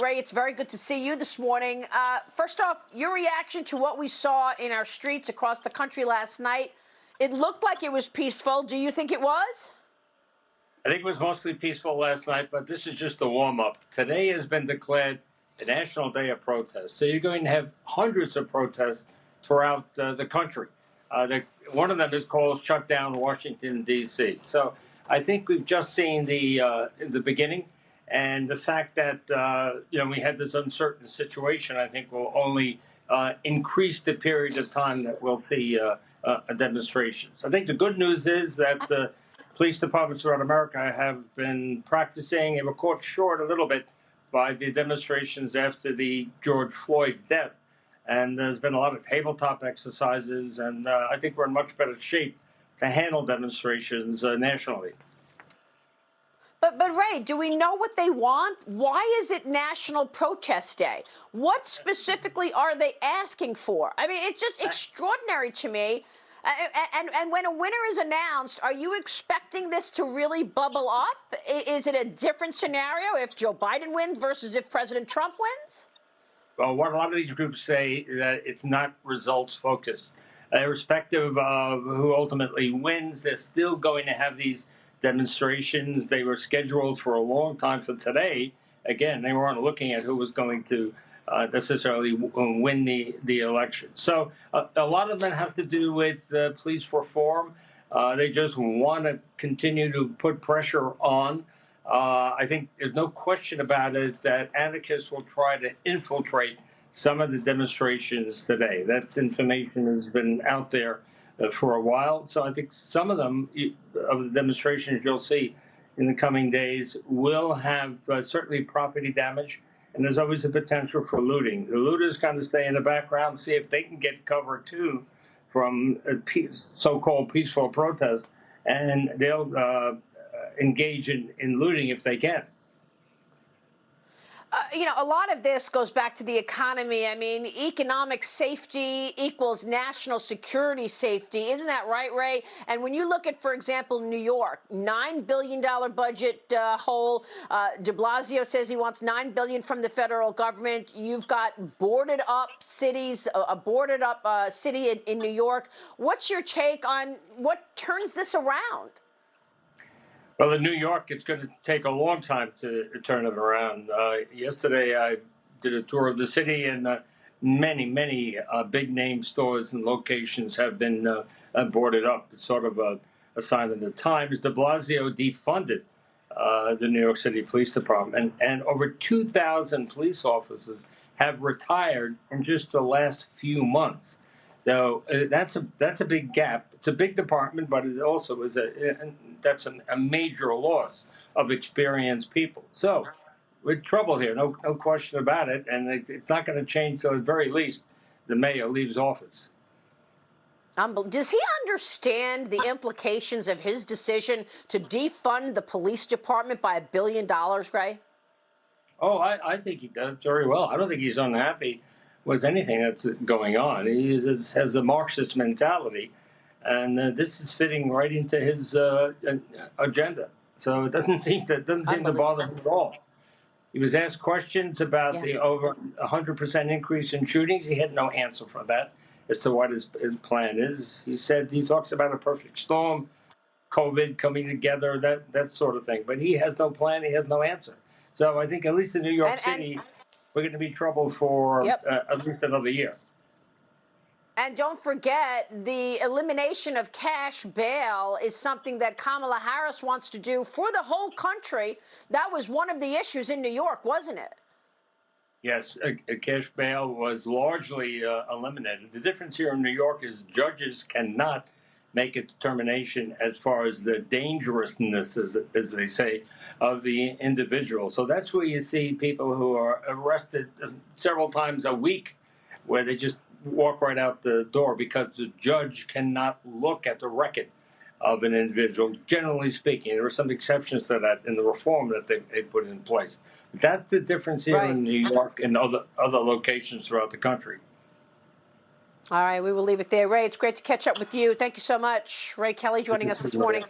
Ray, it's very good to see you this morning. First off, your reaction to what we saw in our streets across the country last night. It looked like it was peaceful. Do you think it was? I think it was mostly peaceful last night, but this is just a warm-up. Today has been declared a National Day of Protest. So you're going to have hundreds of protests throughout the country. One of them is called Shut Down Washington, D.C. So I think we've just seen the beginning. And the fact that, we had this uncertain situation, I think will only increase the period of time that we'll see demonstrations. I think the good news is that the police departments throughout America have been practicing. They were caught short a little bit by the demonstrations after the George Floyd death. And there's been a lot of tabletop exercises, and I think we're in much better shape to handle demonstrations nationally. But Ray, do we know what they want? Why is it National Protest Day? What specifically are they asking for? I mean, it's just extraordinary to me. And when a winner is announced, are you expecting this to really bubble up? Is it a different scenario if Joe Biden wins versus if President Trump wins? Well, what a lot of these groups say that it's not results focused. Irrespective of who ultimately wins, they're still going to have these demonstrations. They were scheduled for a long time for today. Again, they weren't looking at who was going to necessarily win the election. So a lot of them have to do with police reform. They just want to continue to put pressure on. I think there's no question about it that anarchists will try to infiltrate some of the demonstrations today. That information has been out there for a while. So I think some of them, of the demonstrations you'll see in the coming days, will have certainly property damage, and there's always a potential for looting. The looters kind of stay in the background, see if they can get cover too from so-called peaceful protests, and they'll engage in looting if they can. A lot of this goes back to the economy. I mean, economic safety equals national security safety. Isn't that right, Ray? And when you look at, for example, New York, $9 billion budget hole. De Blasio says he wants $9 billion from the federal government. You've got boarded up cities, a boarded up city in New York. What's your take on what turns this around? Well, in New York, it's going to take a long time to turn it around. Yesterday, I did a tour of the city, and many big-name stores and locations have been boarded up. It's sort of a sign of the times. De Blasio defunded the New York City Police Department, and over 2,000 police officers have retired in just the last few months. So that's a big gap. It's a big department, but it also is a major loss of experienced people. So we're in trouble here, no question about it, and it's not going to change till at the very least the mayor leaves office. Does he understand the implications of his decision to defund the police department by $1 billion, Ray? Oh, I think he does very well. I don't think he's unhappy with anything that's going on. He has a Marxist mentality, and this is fitting right into his agenda. So it doesn't seem to bother him at all. He was asked questions about the over 100% increase in shootings. He had no answer for that as to what his plan is. He talks about a perfect storm, COVID coming together, that sort of thing. But he has no plan. He has no answer. So I think at least in New York City, we're going to be in trouble for at least another year. And don't forget, the elimination of cash bail is something that Kamala Harris wants to do for the whole country. That was one of the issues in New York, wasn't it? Yes, a cash bail was largely eliminated. The difference here in New York is judges cannot make a determination as far as the dangerousness, as they say, of the individual. So that's where you see people who are arrested several times a week, where they just walk right out the door because the judge cannot look at the record of an individual. Generally speaking, there are some exceptions to that in the reform that they put in place. That's the difference here in New York and other locations throughout the country. All right, we will leave it there. Ray, it's great to catch up with you. Thank you so much. Ray Kelly joining us this morning.